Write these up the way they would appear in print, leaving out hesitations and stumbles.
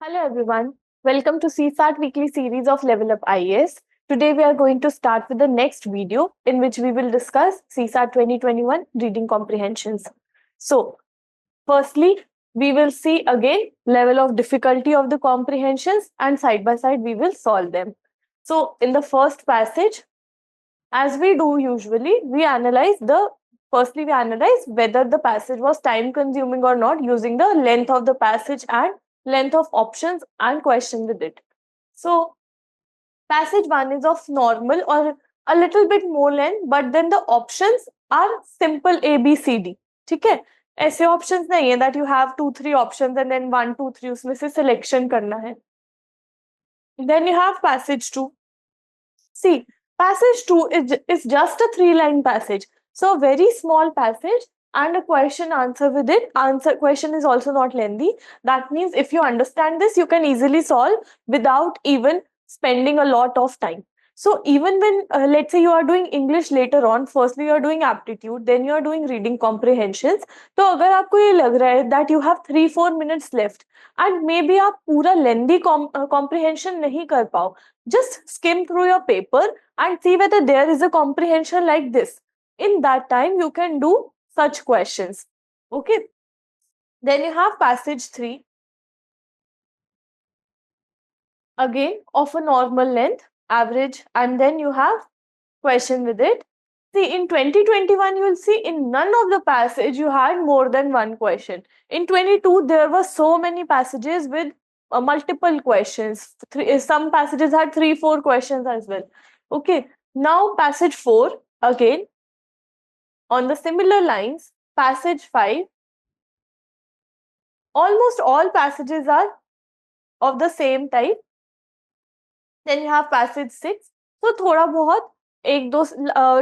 Hello everyone, welcome to CSAT weekly series of LevelUp IAS. Today we are going to start with the next video in which we will discuss CSAT 2021 reading comprehensions. So, firstly, we will see again level of difficulty of the comprehensions and side by side we will solve them. So, in the first passage, as we do usually, we analyze whether the passage was time consuming or not using the length of the passage and length of options and question with it. So passage 1 is of normal or a little bit more length, but then the options are simple A B C D. ठीक है, ऐसे options नहीं है that you have 2-3 options and then 1-2-3 उसमें से selection करना है. Then you have passage 2. See, passage 2 is just a 3-line passage. So, very small passage and a question answer with it. Question is also not lengthy. That means if you understand this, you can easily solve without even spending a lot of time. So, even when, let's say you are doing English later on, firstly you are doing aptitude, then you are doing reading comprehensions. तो अगर आपको ये लग रहा है that you have 3-4 minutes left and maybe आप पूरा lengthy comprehension नहीं कर पाओ, just skim through your paper and see whether there is a comprehension like this. In that time, you can do such questions. Okay. Then you have passage 3. Again, of a normal length, average, and then you have question with it. See, in 2021, you will see in none of the passage you had more than one question. In 22, there were so many passages with multiple questions. Some passages had 3-4 questions as well. Okay, now passage 4, again, on the similar lines, passage 5, almost all passages are of the same type. Then you have passage 6. So, thoda bahut, ek do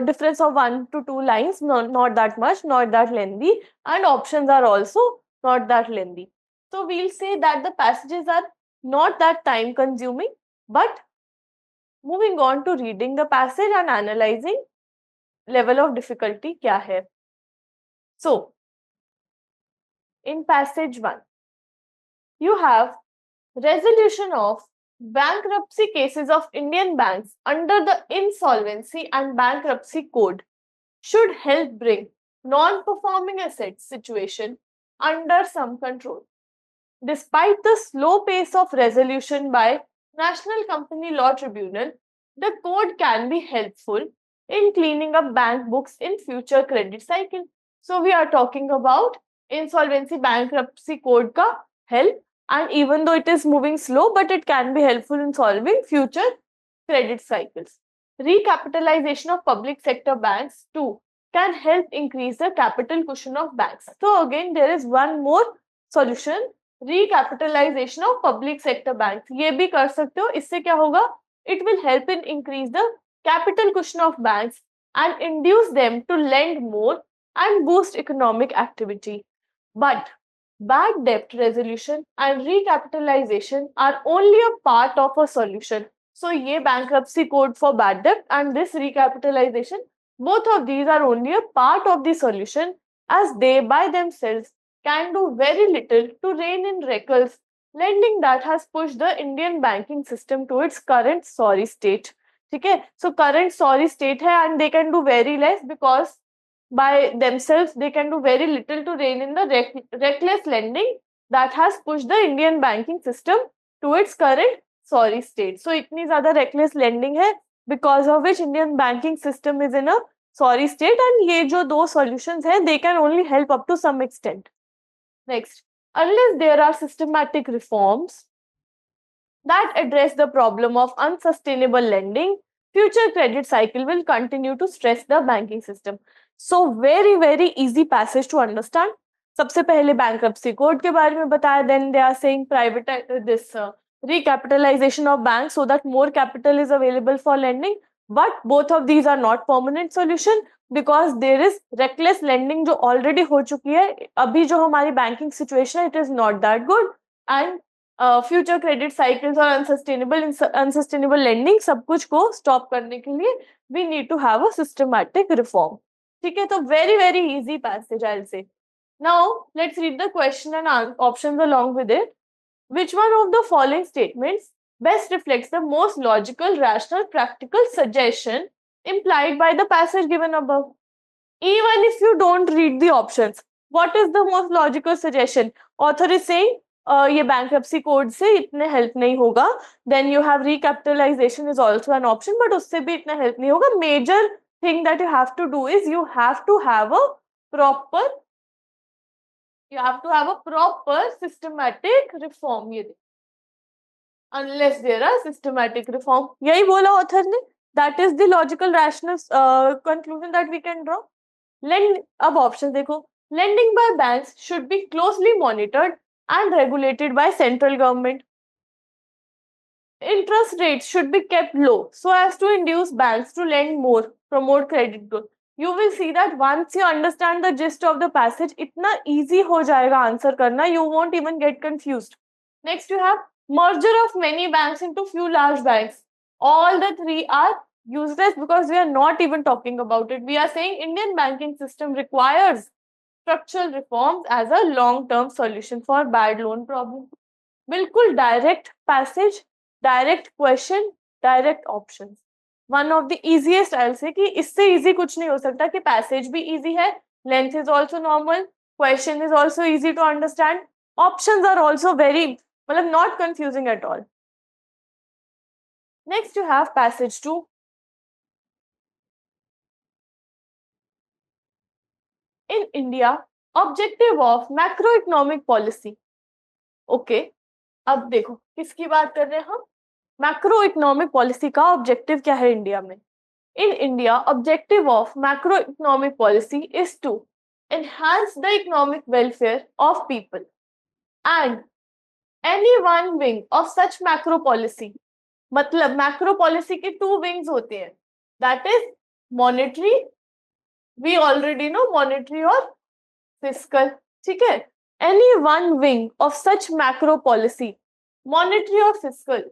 difference of 1 to 2 lines, not that much, not that lengthy, and options are also not that lengthy. So, we'll say that the passages are not that time consuming, but moving on to reading the passage and analyzing level of difficulty kya hai. So, in passage 1, you have resolution of bankruptcy cases of Indian banks under the Insolvency and Bankruptcy Code should help bring non-performing assets situation under some control. Despite the slow pace of resolution by National Company Law Tribunal, the code can be helpful in cleaning up bank books in future credit cycle. So we are talking about Insolvency Bankruptcy Code ka help, and even though it is moving slow, but it can be helpful in solving future credit cycles. Recapitalization of public sector banks too can help increase the capital cushion of banks. So again, there is one more solution, recapitalization of public sector banks. ये भी कर सकते हो. इससे क्या होगा? It will help in increase the capital cushion of banks and induce them to lend more and boost economic activity. But bad debt resolution and recapitalization are only a part of a solution. So, ये bankruptcy code for bad debt and this recapitalization, both of these are only a part of the solution, as they by themselves can do very little to rein in reckless lending that has pushed the Indian banking system to its current sorry state. Okay, so current sorry state hai and they can do very less because by themselves they can do very little to rein in the reckless lending that has pushed the Indian banking system to its current sorry state. So itni zyada reckless lending hai because of which Indian banking system is in a sorry state, and ye jo do solutions hai they can only help up to some extent. Next, unless there are systematic reforms that address the problem of unsustainable lending, future credit cycle will continue to stress the banking system. So very easy passage to understand. सबसे पहले bankruptcy code के बारे में बताया, then they are saying recapitalization of banks so that more capital is available for lending. But both of these are not permanent solution because there is reckless lending जो already हो चुकी है. अभी जो हमारी banking situation है, it is not that good, and future credit cycles और unsustainable lending सब कुछ को stop करने के लिए we need to have a systematic reform. ठीक है, तो very easy passage I'll say. Now let's read the question and options along with it. Which one of the following statements best reflects the most logical, rational, practical suggestion implied by the passage given above? Even if you don't read the options, what is the most logical suggestion? Author is saying ये bankruptcy code से इतने help नहीं होगा. Then you have recapitalization is also an option, but उससे भी इतना help नहीं होगा. Major thing that you have to do is you have to have a proper systematic reform. ये unless there are systematic reform. यही बोला author ने. That is the logical rational conclusion that we can draw. अब options देखो. Lending by banks should be closely monitored and regulated by central government. Interest rates should be kept low so as to induce banks to lend more, promote credit growth. You will see that once you understand the gist of the passage, इतना easy हो जाएगा answer करना. You won't even get confused. Next, you have merger of many banks into few large banks. All the three are useless because we are not even talking about it. We are saying Indian banking system requires structural reforms as a long-term solution for bad loan problem. बिल्कुल direct passage, direct question, direct options. One of the easiest I'll say कि इससे easy कुछ नहीं हो सकता कि passage भी easy है, length is also normal, question is also easy to understand, options are also very मतलब not confusing at all. Next you have passage 2. In India, objective of macroeconomic policy. Okay, अब देखो किसकी बात कर रहे हैं हम? मैक्रो इकोनॉमिक पॉलिसी का ऑब्जेक्टिव क्या है इंडिया में? In India, objective of macroeconomic policy is to enhance the economic welfare of people, and any one wing of such macro policy, मतलब मैक्रो पॉलिसी के 2 विंग्स होते हैं, that is monetary, we already know monetary और fiscal, ठीक है? Any one wing of such macro policy, monetary or fiscal,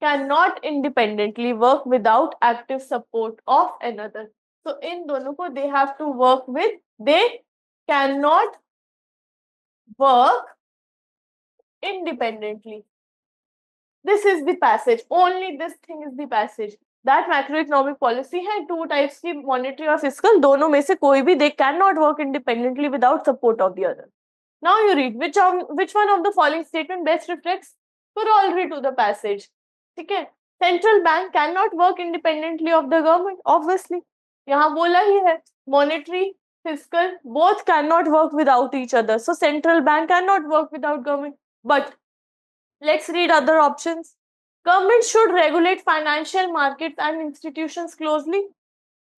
cannot independently work without active support of another. So इन दोनों को they have to work with, they cannot work independently. This is the passage, only this thing is the passage. That macroeconomic policy है 2 types की, monetary और fiscal, दोनों में से कोई भी they cannot work independently without support of the other. Now you read which one of the following statement best reflects corollary to the passage. ठीक है? Central bank cannot work independently of the government, obviously. यहाँ बोला ही है monetary, fiscal both cannot work without each other. So central bank cannot work without government. But let's read other options. Government should regulate financial markets and institutions closely.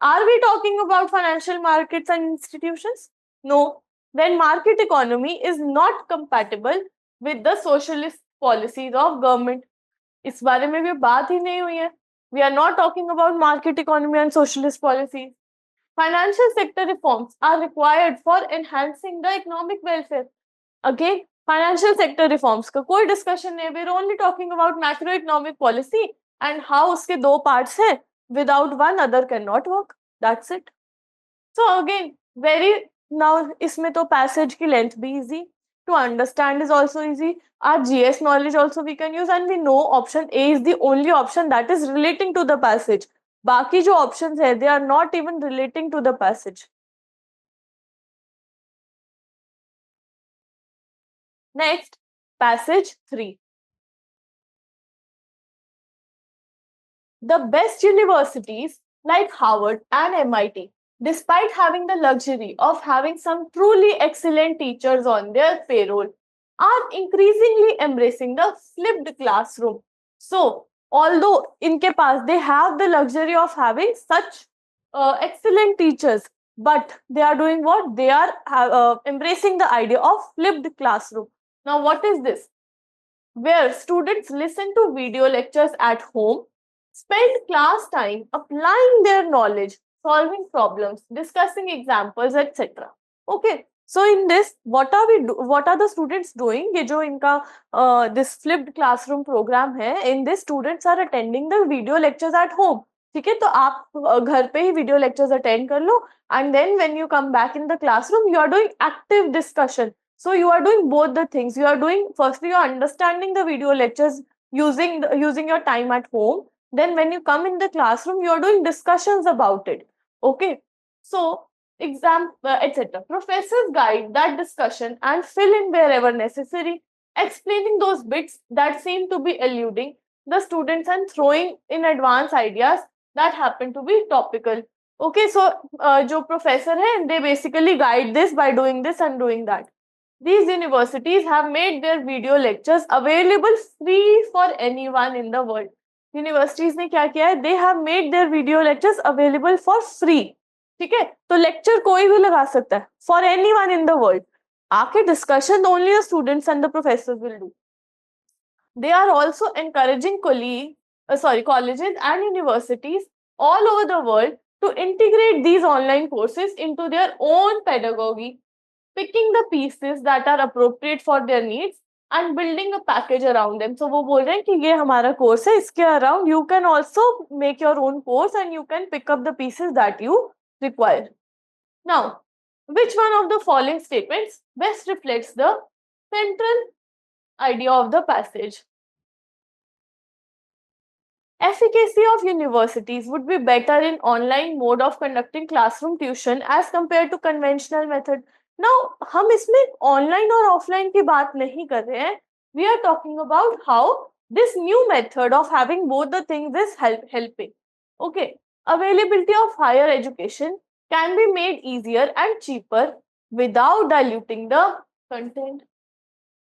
Are we talking about financial markets and institutions? No. Then market economy is not compatible with the socialist policies of government. इस बारे में भी बात ही नहीं हुई है. We are not talking about market economy and socialist policies. Financial sector reforms are required for enhancing the economic welfare. Again, financial sector reforms का कोई discussion नहीं. We're only talking about macroeconomic policy and how उसके 2 parts हैं. Without one, other cannot work. That's it. So again, now इसमें तो passage की length भी easy, to understand is also easy. Our GS knowledge also we can use, and we know option A is the only option that is relating to the passage. बाकी जो options है, they are not even relating to the passage. Next, passage 3. The best universities like Harvard and MIT, despite having the luxury of having some truly excellent teachers on their payroll, are increasingly embracing the flipped classroom. So, although इनके पास they have the luxury of having such excellent teachers, but they are doing what? They are embracing the idea of flipped classroom. Now, what is this? Where students listen to video lectures at home, spend class time applying their knowledge, solving problems, discussing examples, etc. Okay. So in this, what are the students doing? ये जो इनका this flipped classroom program है, in this students are attending the video lectures at home. ठीक है, तो आप घर पे ही video lectures attend कर लो, and then when you come back in the classroom, you are doing active discussion. So you are doing both the things. You are doing, firstly, you are understanding the video lectures using your time at home. Then when you come in the classroom, you are doing discussions about it. Okay. So exam, etc. Professors guide that discussion and fill in wherever necessary, explaining those bits that seem to be eluding the students and throwing in advanced ideas that happen to be topical. Okay, so जो professor है, they basically guide this by doing this and doing that. These universities have made their video lectures available free for anyone in the world. Universities ने क्या किया है? They have made their video lectures available for free. ठीक है? तो lecture कोई भी लगा सकता है, for anyone in the world. आके discussion only the students and the professors will do. They are also encouraging colleges and universities all over the world to integrate these online courses into their own pedagogy, picking the pieces that are appropriate for their needs and building a package around them. So वो बोल रहे हैं कि ये हमारा course है, इसके around you can also make your own course and you can pick up the pieces that you require. Now, which one of the following statements best reflects the central idea of the passage? Efficacy of universities would be better in online mode of conducting classroom tuition as compared to conventional method. Now, हम इसमें online और offline की बात नहीं कर रहे हैं. We are talking about how this new method of having both the things is helping. Okay, availability of higher education can be made easier and cheaper without diluting the content.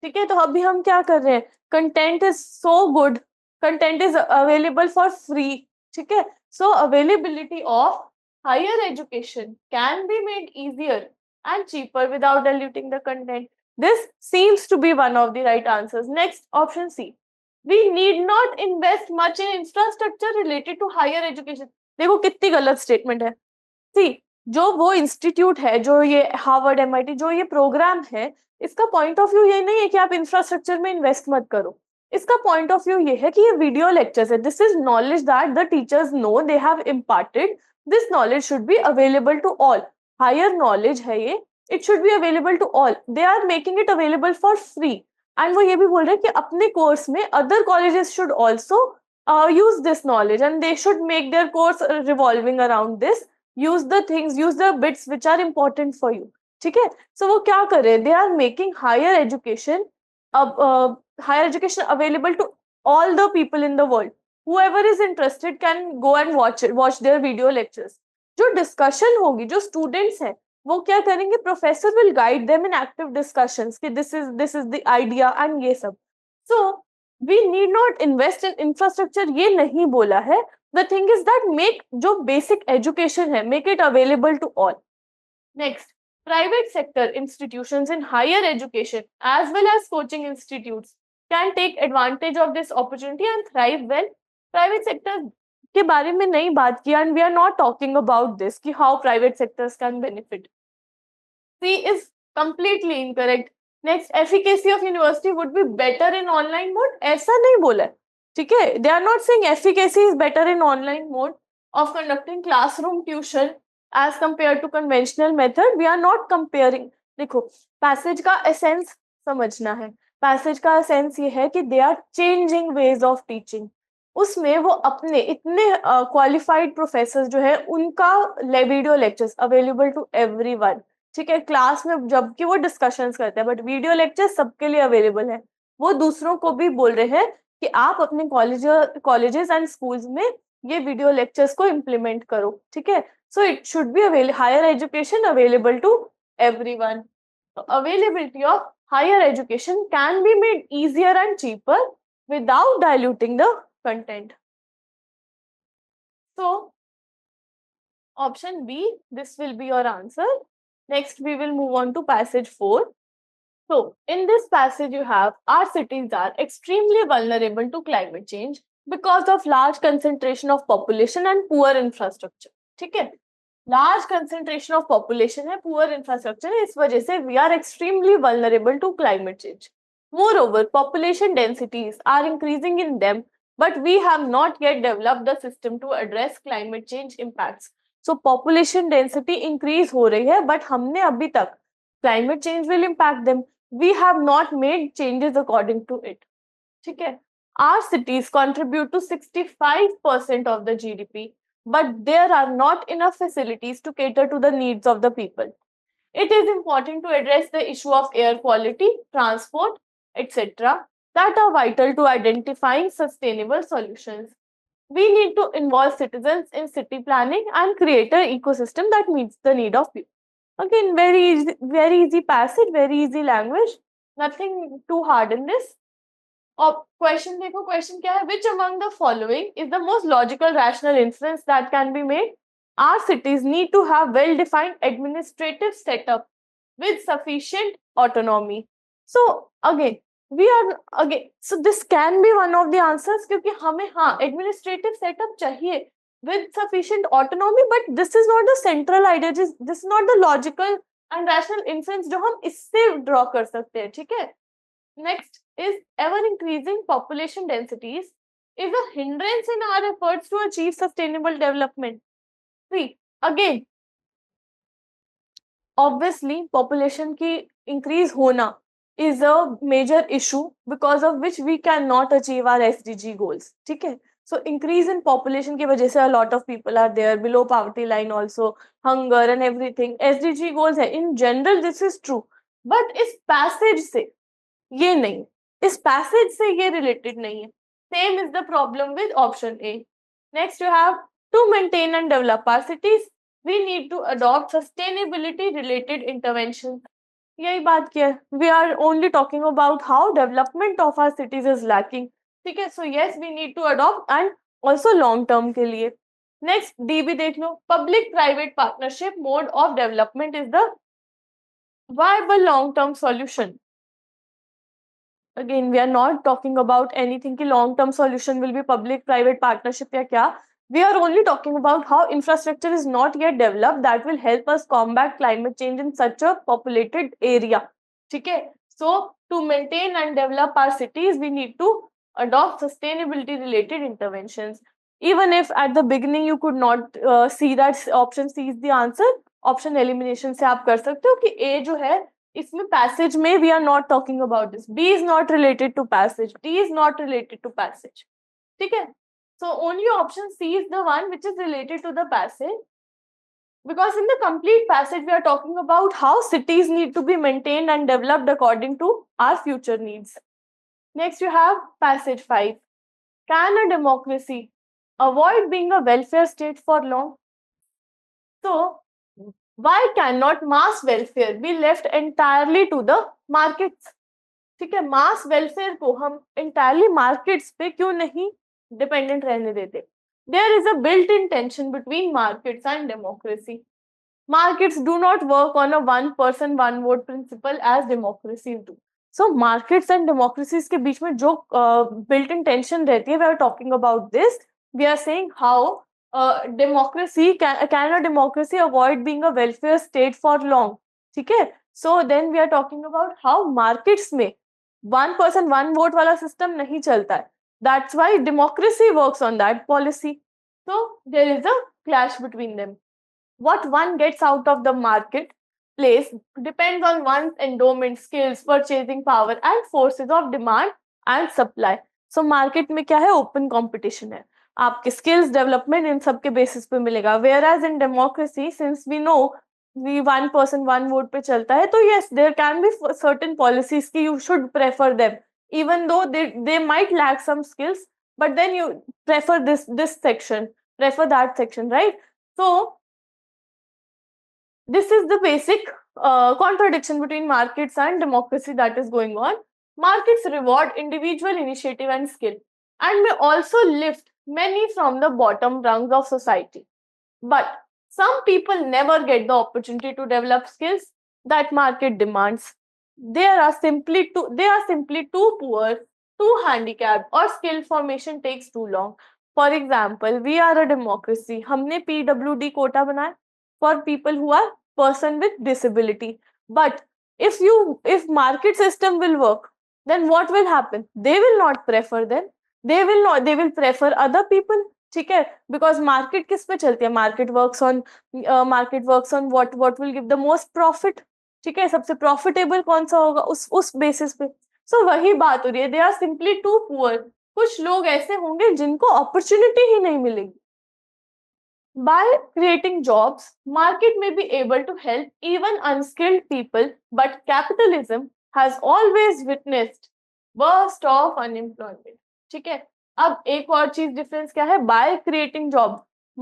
ठीक है, तो अभी हम क्या कर रहे हैं? Content is so good. Content is available for free. ठीक है, so availability of higher education can be made easier and cheaper without diluting the content. This seems to be one of the right answers. Next, option C. We need not invest much in infrastructure related to higher education. देखो कितनी गलत statement है. See, जो वो institute है, जो ये Harvard MIT, जो ये प्रोग्राम है, इसका पॉइंट ऑफ व्यू ये नहीं है कि आप इंफ्रास्ट्रक्चर में इन्वेस्ट मत करो. इसका पॉइंट ऑफ व्यू ये है कि ये वीडियो लेक्चर्स है. This is knowledge that the teachers know, they have imparted. This knowledge should be available to all. Higher knowledge है ये, it should be available to all. They are making it available for free. And वो ये भी बोल रहे हैं कि अपने कोर्स में other colleges should also use this knowledge and they should make their course revolving around this. Use the things, use the bits which are important for you. ठीक है, so वो क्या कर रहे हैं? They are making higher education available to all the people in the world. Whoever is interested can go and watch their video lectures. जो discussion होगी, जो students हैं, वो क्या करेंगे? Professor will guide them in active discussions कि this is the idea and ये सब. So we need not invest in infrastructure, ये नहीं बोला है. The thing is that make जो basic education है, make it available to all. Next, private sector institutions in higher education as well as coaching institutes can take advantage of this opportunity and thrive well. Private sector के बारे में नहीं बात किया and we are not talking about this कि how private sectors can benefit. C is completely incorrect. Next, efficacy of university would be better in online mode. ऐसा नहीं बोला है, ठीक है? They are not saying efficacy is better in online mode of conducting classroom tuition as compared to conventional method. We are not comparing. देखो, passage का essence समझना है. Passage का essence ये है कि they are changing ways of teaching. उसमें वो अपने इतने qualified professors जो है, उनका video lectures available to everyone. ठीक है, क्लास में जबकि वो डिस्कशंस करते हैं, बट वीडियो लेक्चर सबके लिए अवेलेबल है. वो दूसरों को भी बोल रहे हैं कि आप अपने कॉलेजेस एंड स्कूल्स में ये वीडियो लेक्चर्स को इम्प्लीमेंट करो. ठीक है, so it should be higher education available to everyone. Availability of higher education can be made easier and cheaper without diluting the content. So option B, this will be your answer. Next, we will move on to passage 4. So, in this passage you have, our cities are extremely vulnerable to climate change because of large concentration of population and poor infrastructure. ठीक है, large concentration of population है, poor infrastructure है, इस वजह से we are extremely vulnerable to climate change. Moreover, population densities are increasing in them, but we have not yet developed the system to address climate change impacts. So population density increase हो रही है, but हमने अभी तक climate change will impact them. we have not made changes according to it. ठीक है? Our cities contribute to 65% of the GDP, but there are not enough facilities to cater to the needs of the people. It is important to address the issue of air quality, transport, etc., that are vital to identifying sustainable solutions. We need to involve citizens in city planning and create an ecosystem that meets the need of people. Again, very easy passage, very easy language, nothing too hard in this. और question देखो, question क्या है? Which among the following is the most logical rational inference that can be made? Our cities need to have well-defined administrative setup with sufficient autonomy. So again, so this can be one of the answers क्योंकि हमें हाँ administrative setup चाहिए with sufficient autonomy, but this is not the central idea. This is not the logical and rational inference जो हम इससे draw कर सकते हैं, ठीक है? Next is ever increasing population densities is a hindrance in our efforts to achieve sustainable development. See, again, obviously population की increase होना is a major issue because of which we cannot achieve our SDG goals. ठीक है? So increase in population की वजह से a lot of people are there below poverty line also, hunger and everything. SDG goals है. In general this is true, but इस passage से ये नहीं, इस पैसेज से ये रिलेटेड नहीं है. Same is the problem with option A. Next you have to maintain and develop our cities we need to adopt sustainability related intervention. यही बात किया है. We are only talking about how development of our cities is lacking. ठीक है? So yes we need to adopt and also long term के लिए. Next D भी देख लो. Public private partnership mode of development is the viable long term solution. Again, we are not talking about anything ki long-term solution will be public-private partnership ya kya. We are only talking about how infrastructure is not yet developed that will help us combat climate change in such a populated area. Okay? So, to maintain and develop our cities, we need to adopt sustainability-related interventions. Even if at the beginning you could not see that option C is the answer, option elimination से आप कर सकते हो कि A जो है इसमें passage में we are not talking about this. B is not related to passage. D is not related to passage. ठीक है? So only option C is the one which is related to the passage. Because in the complete passage we are talking about how cities need to be maintained and developed according to our future needs. Next you have passage 5. Can a democracy avoid being a welfare state for long? So why cannot mass welfare be left entirely to the markets? ठीक है? मास welfare को हम entirely markets पे क्यों नहीं dependent रहने देते? There is a built-in tension between markets and democracy. Markets do not work on a one person one vote principle as democracies do. So markets and democracies के बीच में जो built-in tension रहती है, we are talking about this. We are saying how democracy can a democracy avoid being a welfare state for long. ठीक है? So then we are talking about how markets में one person one vote वाला system नहीं चलता है. That's why democracy works on that policy. So there is a clash between them. What one gets out of the market place depends on one's endowment, skills, purchasing power and forces of demand and supply. So market में क्या है? Open competition है. आपके skills development इन सब के basis पे मिलेगा. Whereas in democracy, since we know we one person one vote पे चलता है, तो yes there can be certain policies कि you should prefer them even though they might lack some skills, but then you prefer this section, prefer that section, right? So this is the basic contradiction between markets and democracy that is going on. Markets reward individual initiative and skill and may also lift many from the bottom rungs of society. But some people never get the opportunity to develop skills that market demands. They are simply too poor, too handicapped, or skill formation takes too long. For example, we are a democracy. हमने PWD quota बनाया for people who are person with disability. But if market system will work, then what will happen? They will not prefer them. They will prefer other people. ठीक है? Because market किस पे चलती है? Market works on what will give the most profit. ठीक है, सबसे profitable कौन सा होगा उस बेसिस पे। सो वही बात हो रही है, they are simply too poor. कुछ लोग ऐसे होंगे जिनको अपॉर्चुनिटी ही नहीं मिलेगी। By creating jobs, market may be able to help even unskilled people, but capitalism has always witnessed burst of unemployment. ठीक है, अब एक और चीज डिफरेंस क्या है, by creating job,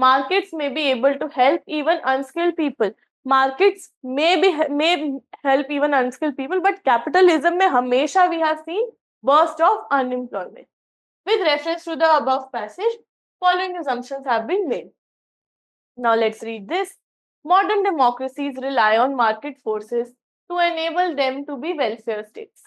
markets may be able to help even unskilled people. Markets may help even unskilled people, but capitalism में हमेशा we have seen burst of unemployment. With reference to the above passage, following assumptions have been made. Now let's read this. Modern democracies rely on market forces to enable them to be welfare states.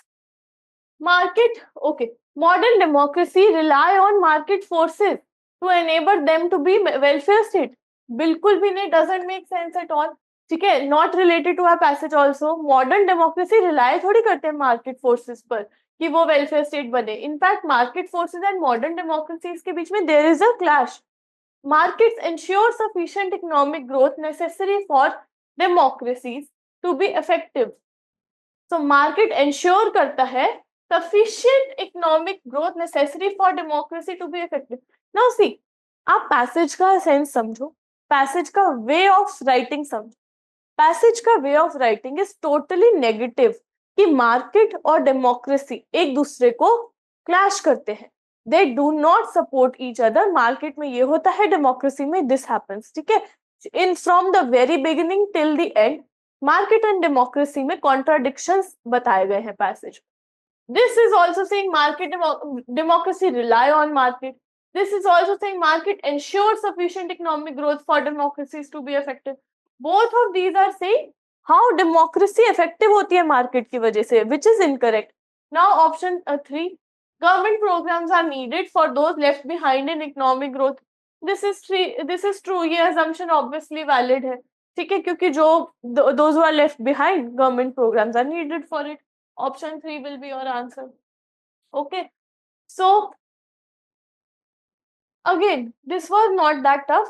Modern democracy rely on market forces to enable them to be welfare state. बिल्कुल भी नहीं, doesn't make sense at all. ठीक है, not related to our passage also. Modern democracy rely थोड़ी करते हैं market forces पर कि वो welfare state बने. In fact, market forces and modern democracies के बीच में there is a clash. Markets ensure sufficient economic growth necessary for democracies to be effective. So market ensure करता है sufficient economic growth necessary for democracy to be effective. Now see, आप passage का sense समझो, passage का way of writing समझो. Passage का way of writing is totally negative कि market और democracy एक दूसरे को clash करते हैं. They do not support each other. Market में ये होता है, democracy में this happens. ठीक है, in from the very beginning till the end, market and democracy में contradictions बताए गए हैं passage. This is also saying market democracy rely on market. This is also saying market ensures sufficient economic growth for democracies to be effective. Both of these are saying how democracy effective होती है market की वजह से, which is incorrect. Now option 3. Government programs are needed for those left behind in economic growth. This is true. ये assumption obviously valid है. ठीक है, क्योंकि जो those who are left behind, government programs are needed for it. Option 3 will be your answer. Okay. So again, this was not that tough.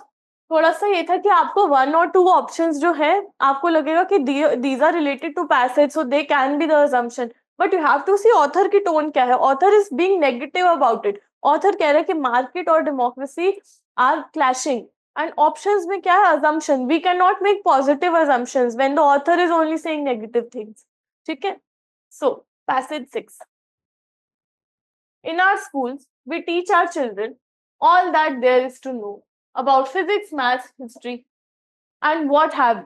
थोड़ा सा ये था कि आपको 1 or 2 options जो है आपको लगेगा कि these are related to passage, so they can be the assumption. But you have to see author की tone क्या है. Author is being negative about it. Author कह रहा है कि market और democracy are clashing. And options में क्या है, assumption. We cannot make positive assumptions when the author is only saying negative things. ठीक है. So passage 6. In our schools, we teach our children all that there is to know about physics, maths, history, and what have you.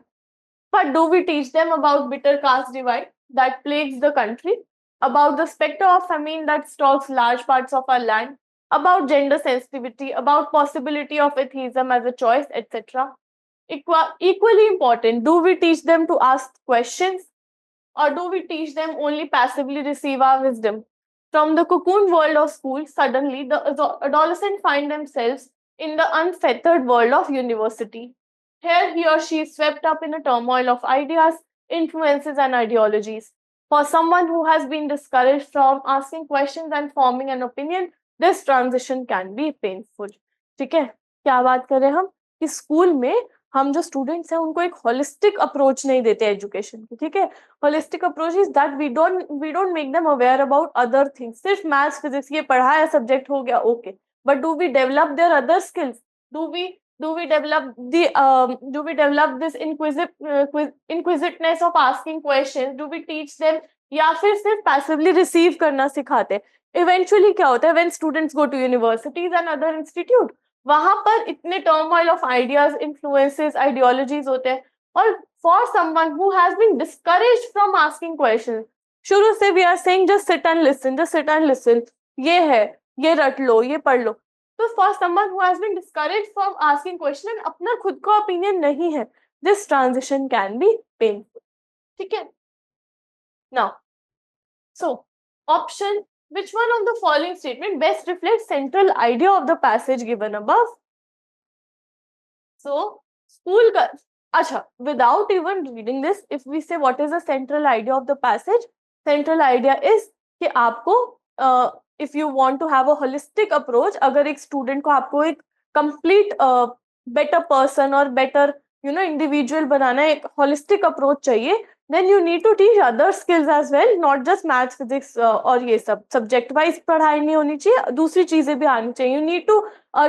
But do we teach them about bitter caste divide that plagues the country, about the specter of famine that stalks large parts of our land, about gender sensitivity, about possibility of atheism as a choice, etc.? Equally important, do we teach them to ask questions, or do we teach them only passively receive our wisdom? From the cocoon world of school, suddenly the adolescent find themselves in the unfettered world of university. Here he or she is swept up in a turmoil of ideas, influences, and ideologies. For someone who has been discouraged from asking questions and forming an opinion, this transition can be painful. ठीक है, क्या बात कर रहे हैं हम कि school में हम जो स्टूडेंट्स हैं उनको एक होलिस्टिक अप्रोच नहीं देते एजुकेशन की. ठीक है, holistic approach is that we don't make them aware about other things. सिर्फ मैथ्स फिजिक्स ये पढ़ाया सब्जेक्ट हो गया, okay, but do we develop their other skills? do we develop this inquisitiveness of asking questions? Do we teach them, या फिर सिर्फ passively receive करना सिखाते हैं? Eventually क्या होता है, when students go to universities and other institute, वहां पर इतने turmoil of ideas, influences, ideologies होते हैं. और for someone who has been discouraged from asking question, शुरू से we are saying just sit and listen, ये है, ये रट लो, ये पढ़ लो. तो for someone who has been discouraged from asking question and अपना खुद का ओपिनियन नहीं है, this transition can be painful. ठीक है. Now so option, which one of the following statement best reflects central idea of the passage given above? So school ka, acha, without even reading this, if we say what is the central idea of the passage, central idea is कि आपको if you want to have a holistic approach, अगर एक student को आपको एक complete better person और better individual बनाना है, एक holistic approach चाहिए, then you need to teach other skills as well, not just maths, physics और ये सब subject wise पढ़ाई नहीं होनी चाहिए, दूसरी चीजें भी आनी चाहिए. You need to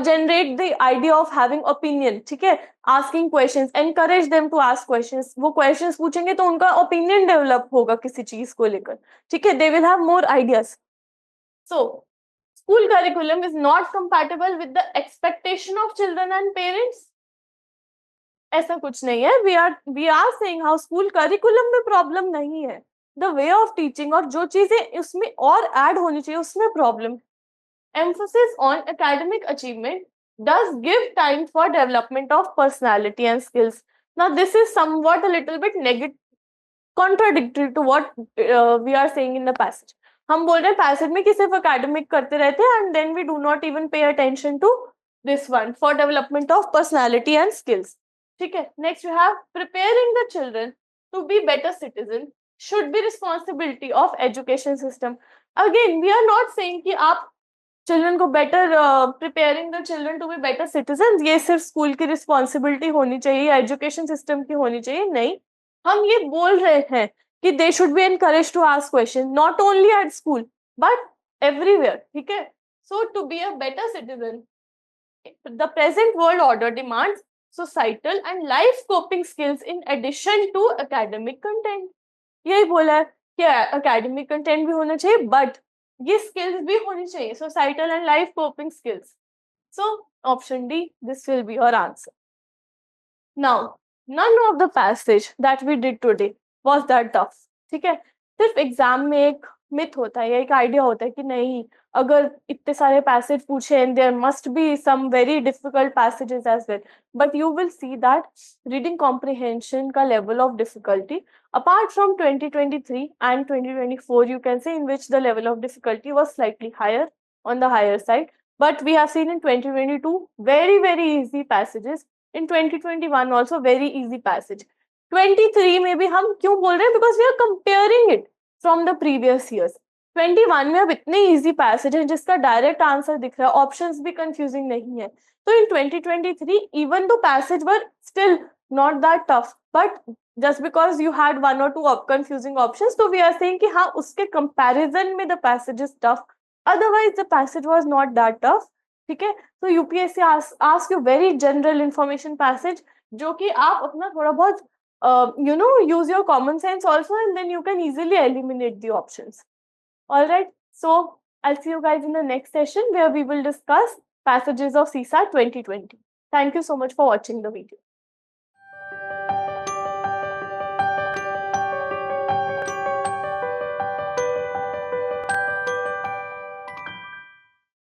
generate the idea of having opinion, ठीक है, asking questions, encourage them to ask questions. वो questions पूछेंगे तो उनका opinion develop होगा किसी चीज को लेकर, ठीक है, they will have more ideas. So school curriculum is not compatible with the expectation of children and parents. ऐसा कुछ नहीं है. We are saying how school curriculum में प्रॉब्लम नहीं है, द वे ऑफ टीचिंग और जो चीजें उसमें और ऐड होनी चाहिए उसमें problem. Emphasis on academic achievement does give time for development of personality and skills. Now this is somewhat a little bit negative, contradictory to what we are saying in the passage. हम बोल रहे हैं passage में कि सिर्फ academic करते रहते हैं and then we do not even pay attention to this one for development of personality and skills. ठीक है. Next we have preparing the children to be better citizen should be responsibility of education system. Again we are not saying कि आप children को better preparing the children to be better citizens ये सिर्फ school की responsibility होनी चाहिए, education system की होनी चाहिए. नहीं, हम ये बोल रहे हैं कि they should be encouraged to ask questions not only at school but everywhere. ठीक है. So to be a better citizen, the present world order demands societal and life coping skills in addition to academic content. यही बोला है कि academic content भी होना चाहिए but ये skills भी होनी चाहिए, societal and life coping skills. So option D, this will be your answer. Now none of the passage that we did today was that tough. ठीक है. सिर्फ एग्जाम में एक मिथ होता है, एक आइडिया होता है कि नहीं अगर इतने सारे पैसेज पूछे and there must be some very difficult passages as well, but you will see that reading comprehension का level of difficulty apart from 2023 and 2024 you can say in which the level of difficulty was slightly higher, on the higher side, but we have seen in 2022 very easy passages, in 2021 also very easy passage. 23 में भी हम क्यों बोल रहे हैं because we are comparing it from the previous years. 21 में अब इतने easy passage हैं जिसका direct answer दिख रहा है, options भी confusing नहीं है. तो in 2023 even though passage were still not that tough, but just because you had one or two confusing options, so we are saying कि हाँ उसके comparison में the passage is tough, otherwise the passage was not that tough. ठीक है. तो UPSC ask you very general information passage जो कि आप अपना थोड़ा बहुत use your common sense also and then you can easily eliminate the options. All right, so I'll see you guys in the next session where we will discuss passages of CSAT 2020. Thank you so much for watching the video.